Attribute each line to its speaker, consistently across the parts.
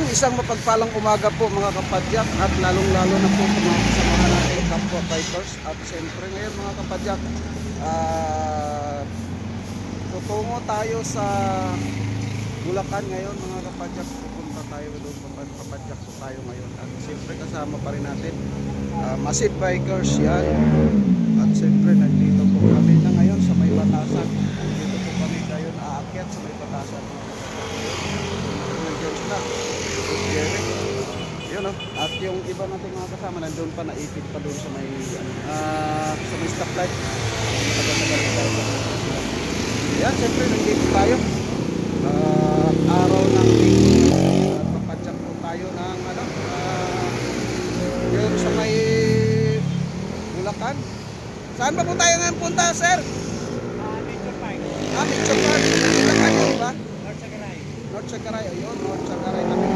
Speaker 1: Isang mapagpalang umaga po mga kapadyak, at lalong-lalo na po sa mga kasamahan natin kapwa bikers. At siyempre ngayon mga kapadyak, tutungo tayo sa Bulacan ngayon mga kapadyak. Pupunta tayo doon mga kapadyak po tayo ngayon. At siyempre kasama pa rin natin Massive Bikers yan. At siyempre nandito po kami na ngayon sa may Batasan. Dito po kami ngayon aakyat sa may Batasan. Yun, no? At yung iba nating mga kasama nandun pa, naipit pa doon sa may stoplight. Yan, siyempre nandito tayo. Araw ng papadyak po tayo ng yun sa may Bulacan. Saan ba po tayo ngayon punta, sir?
Speaker 2: Nature Park.
Speaker 1: Nature Park. Bulacan yun ba?
Speaker 2: North Sagaray.
Speaker 1: North Sagaray, ayun, North Sagaray kami.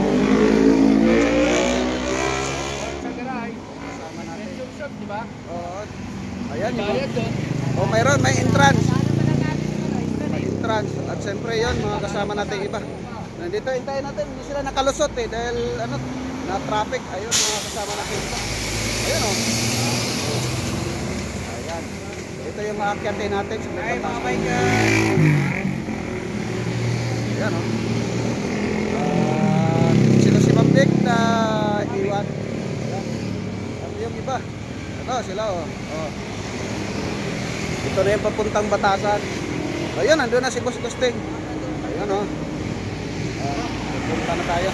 Speaker 2: North Sagaray.
Speaker 1: Kasama natin.
Speaker 2: Medium shop, di ba?
Speaker 1: Oo. Ayan yung.
Speaker 2: Bayad doon.
Speaker 1: Oh, mayroon, may entrance. May entrance. At siyempre yun, mga kasama natin iba. Nandito, hintayin natin. Hindi sila nakalusot dahil na traffic. Ayun, mga kasama natin iba. Ayun o. Ayan. Ito yung maakyatin natin.
Speaker 2: Ay, mga biker.
Speaker 1: Ayan o. Sila si Mabdik na iwan. Ayan. At yung iba. Ito sila o. Oh. Ito na yung papuntang Batasan. Ayun, nandun na si Boss Gusting. Ayun o. Punta na tayo.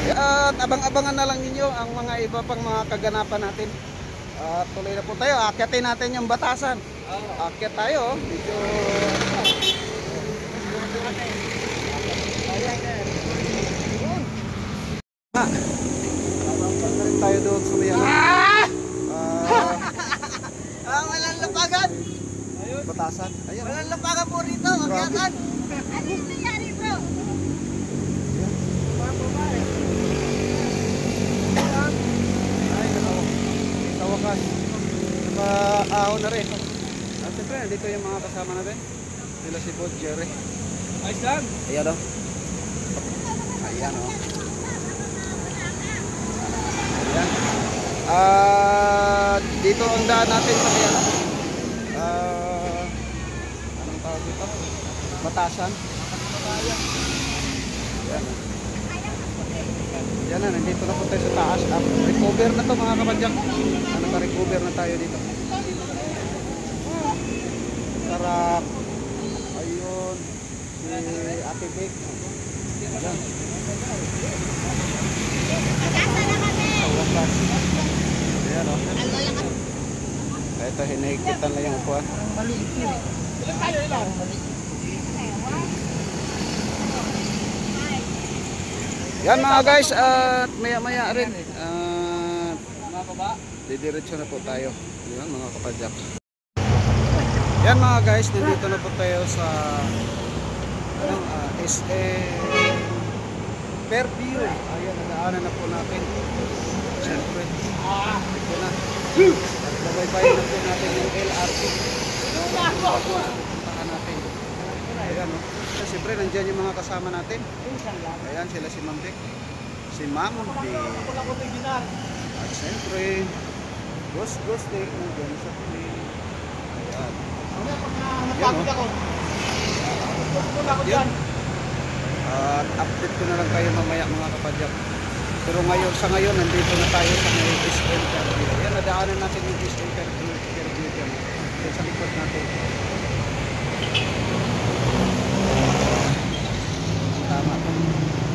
Speaker 1: At abang-abangan na lang ninyo ang mga iba pang mga kaganapan natin. Tuloy na po tayo. Akyatin natin yung Batasan. Akyat tayo. Medyo tayo doon sa may
Speaker 2: Walang lapagan.
Speaker 1: Batasan. Ayun.
Speaker 2: Walang lapagan po rito. Akyatan.
Speaker 3: Ano nangyari, bro?
Speaker 1: Ay, sa wakas. Naka-ahon na rin. At siyempre, nandito yung mga kasama natin. Sila si Bod Jerry.
Speaker 2: Ayos lang.
Speaker 1: Ayan o. Ayan o. Ayan. Dito ang daan natin sa kaya anong tawag dito? Batasan. Ayan. Yan na, nandito na po tayo sa taas. Recover na to mga kapadyak. Naka-recover na tayo dito. Sarap. Ayun. Si Ate Vic. Ayan. Wakas. Ayan o. Ito, hinahigitan lang yung upuan. Yan mga guys, at maya-maya rin didiretso na po tayo. Yan mga kapadyak. Yan mga guys, nandito na po tayo sa Fairview. Ayan, nadaanan na po natin. Siyempre, ito na. At babaybayin na po natin yung LRT. Puntahan natin. Ayan o. Siyempre, nandyan yung mga kasama natin. Ayan, sila si Mambik. Si Mamundi. At siyempre, Gusting. Nandyan sa play. Ayan. Ayan o. Ayan. At update ko na lang kayo mamaya mga kapadyak. Pero ngayon, sa ngayon, nandito na tayo sa may SM Fairview. Ayan, nadaanan natin yung SM Fairview dyan. Ayan sa likod natin. Tama ito.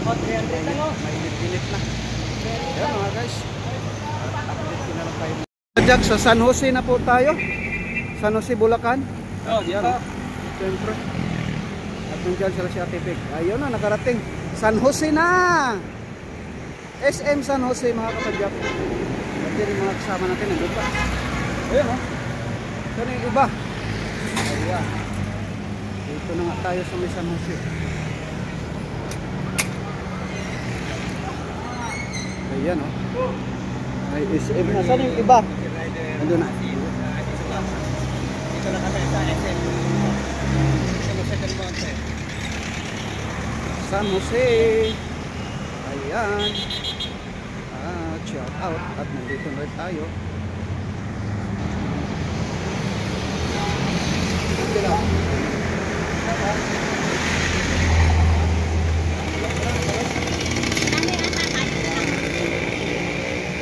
Speaker 1: Mainit-init na. Ayan mga guys. At update ko na lang kayo. Kapadyak, sa San Jose na po tayo. San Jose, Bulacan. Ayan o. Siyempre. Nandyan sila si Ate Vic. Ayun na, nakarating. San Jose na! SM San Jose mga kapadyak. Nandyan yung mga kasama natin. Nandun pa. Ayun o. Saan yung iba? Ayan. Dito na nga tayo sa may San Jose. Ayan o. May SM na. Saan yung iba? Nandun na.
Speaker 2: Dito na kami sa SM. San Jose.
Speaker 1: San Jose. Ayan. Ayan. Shout out. At nandito na rin tayo.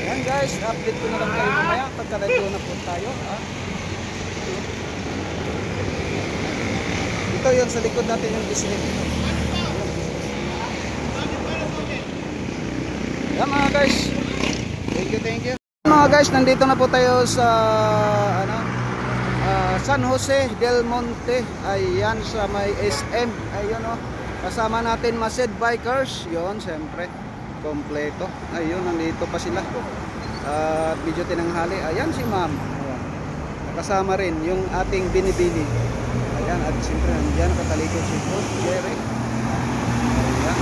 Speaker 1: Ayan guys, update ko na lang kayo mamaya pagka nandito na po tayo. Ito yung sa likod natin yung business. Ayan mga guys. Thank you. Mga guys, nandito na po tayo sa San Jose del Monte. Ayan sa may SM. Ayun oh. Kasama natin Mased Bikers. Yun, siyempre. Kompleto. Ayun, nandito pa sila. At medyo tinanghali. Ayan si ma'am. Ayan. Nakasama rin yung ating binibini. Ayan, at siyempre nandiyan katalikod si Boss Jerry. Ayan.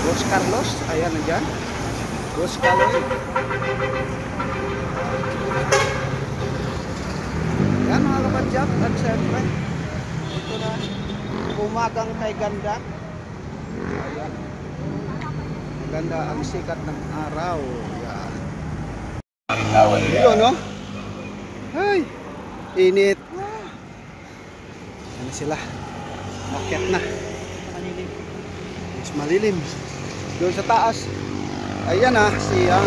Speaker 1: Boss Carlos. Ayan, nandiyan. Boss Carlos. Ayan mga kapadyak. At siyempre ito na umagang kay ganda. Ayan. Maganda ang sikat ng araw. Ayan. Yun no? Ay, init. Ano sila? Makyat na. Mas malilim. Doon sa taas. Ayan ah, siyang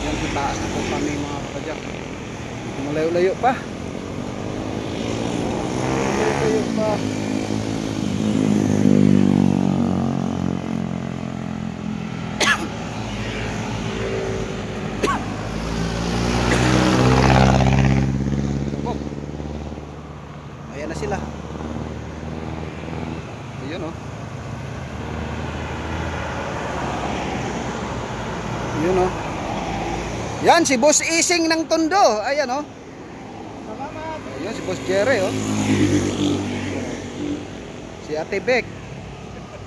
Speaker 1: yan sa taas na po kami mga kapadyak. Malayo-layo pa. Malayo pa. Ayan na sila. Ayun oh. Ayun oh. Yan si Boss Ising ng Tondo. Ayan oh. Ayun si Boss Jerry oh. Si Ate Bek.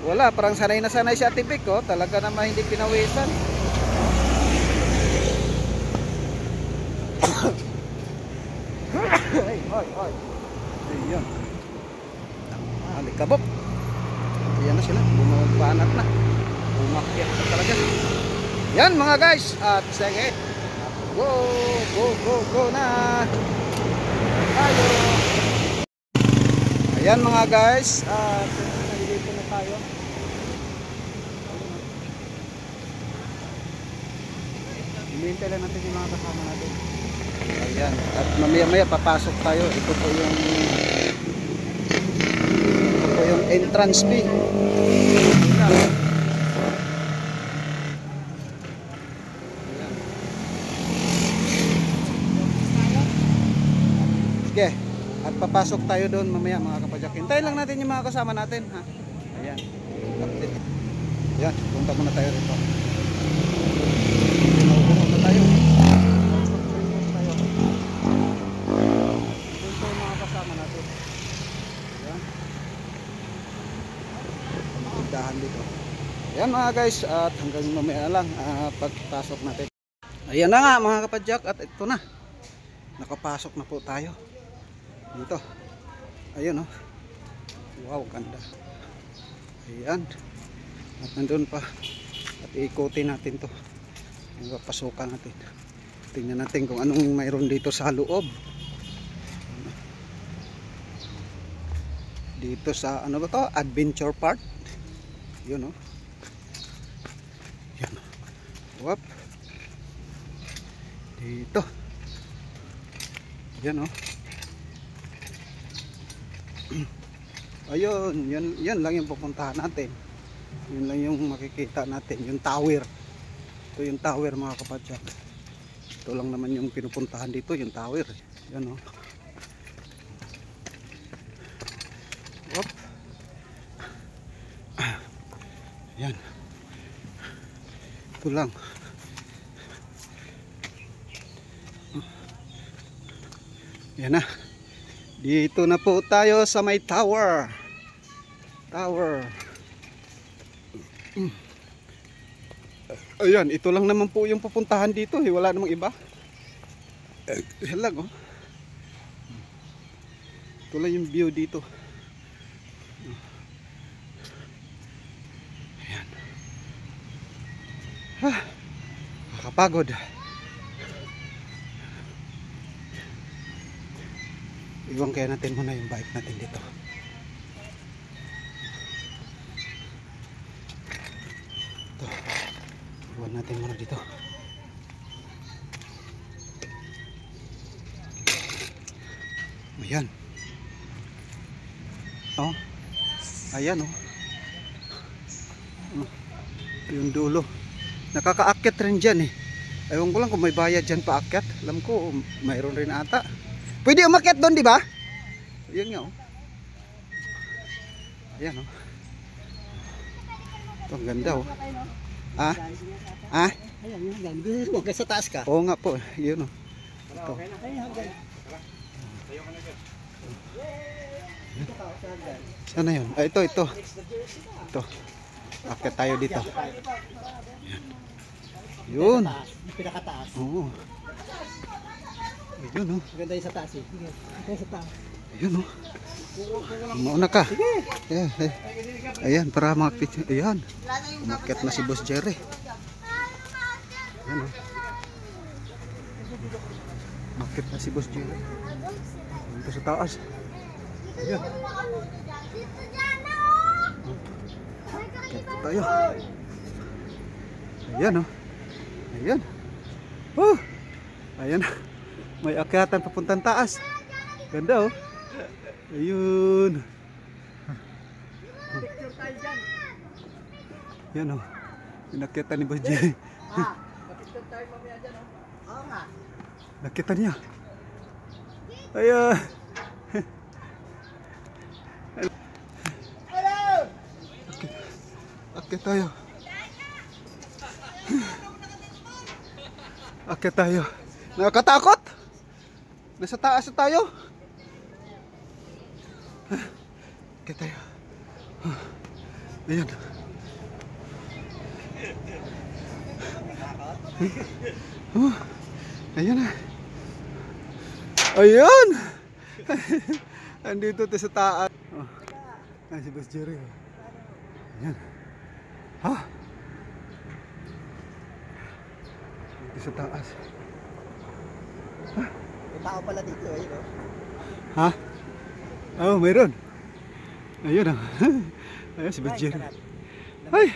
Speaker 1: Wala, parang sanay na sanay si Ate Bek oh. Talaga naman hindi pinawisan. Ay. Ayun. Alikabok. Ayan na sila. Bumabanat na. Umakyat na talaga. Yan mga guys. At sige. Go na. Tayo. Ayan mga guys. At nandito na tayo. Hinihintay lang natin yung mga kasama natin. Ayan. At mamaya papasok tayo. Ito po yung entrance fee. Ayan. Sige. At papasok tayo doon mamaya mga kapadyak. Hintayin lang natin yung mga kasama natin. Ha? Ayan. Update. Ayan. Punta muna tayo rito. Punta tayo. Dito. Ayan mga guys, at hanggang mamaya lang pagpasok natin. Ayan na nga mga kapadyak, at ito na. Nakapasok na po tayo. Dito. Ayan oh. Wow, ganda. Ayan. At nandun pa. At iikutin natin to. Yung pasukan natin. Tingnan natin kung anong mayroon dito sa loob. Dito sa ano ba to? Adventure Park. Yun o. Yan o. Wap. Dito. Yan o. Ayun. Yan lang yung pupuntahan natin. Yun lang yung makikita natin. Yung tower. Ito yung tower mga kapadyak. Ito lang naman yung pinupuntahan dito. Yung tower. Yan o. Wap. Yan. Ito lang. Yan na. Dito na po tayo sa may tower. Ayan, ito lang naman po yung pupuntahan dito. Wala namang iba. Yan lang oh. Ito lang yung view dito. Nakakapagod. Iwan kaya natin muna yung bike natin dito. Ito. Iwan natin muna dito. Ayan. Oh. Ayan oh. Yung dulo. Nakakaakyat rin dyan eh. Ewan ko lang kung may bayad dyan paakyat. Alam ko mayroon rin ata. Pwede umakyat doon, di ba? Ayan nga oh. Ayan oh. Ito ang ganda oh. Ah? Ah?
Speaker 2: Ayan, huwag ka sa taas ka.
Speaker 1: Oo nga po. Yun oh. Ito. Sana yun? Ah, ito. Ito. Akyat tayo dito. Yun.
Speaker 2: Pinakataas.
Speaker 1: Oo. Ayun oh.
Speaker 2: Maganda yung sa taas eh. Sige, ito sa taas.
Speaker 1: Ayun oh. Mauna ka. Ayan, ayan para makapit. Ayan. Umakyat na si Boss Jerry. Ayan oh. Umakyat na si Boss Jerry. Dito sa taas. Ayan. Umakyat tayo. Ayan oh. Ayan. Oh. Ayan. May akyatan papuntang taas. Ganda oh. Ayun. Yan oh. Pinakyatan ni Boss Jerry.
Speaker 2: Kapitod tayo mamaya dyan oh. Oo nga.
Speaker 1: Nakyatan niya. Ayan. Akyat tayo. Akyat tayo. Nakakatakot. Nasa taas na tayo. Akyat tayo. Ayan. Ayan na. Ayun. Andito tayo sa taas. Oh. Ayan si Boss Jerry. Ayan. Ha? Dito sa taas.
Speaker 2: May tao pala dito eh. No?
Speaker 1: Ha? Oh, mayroon. Ayun ah. Ayun si Boss Jerry. Ay.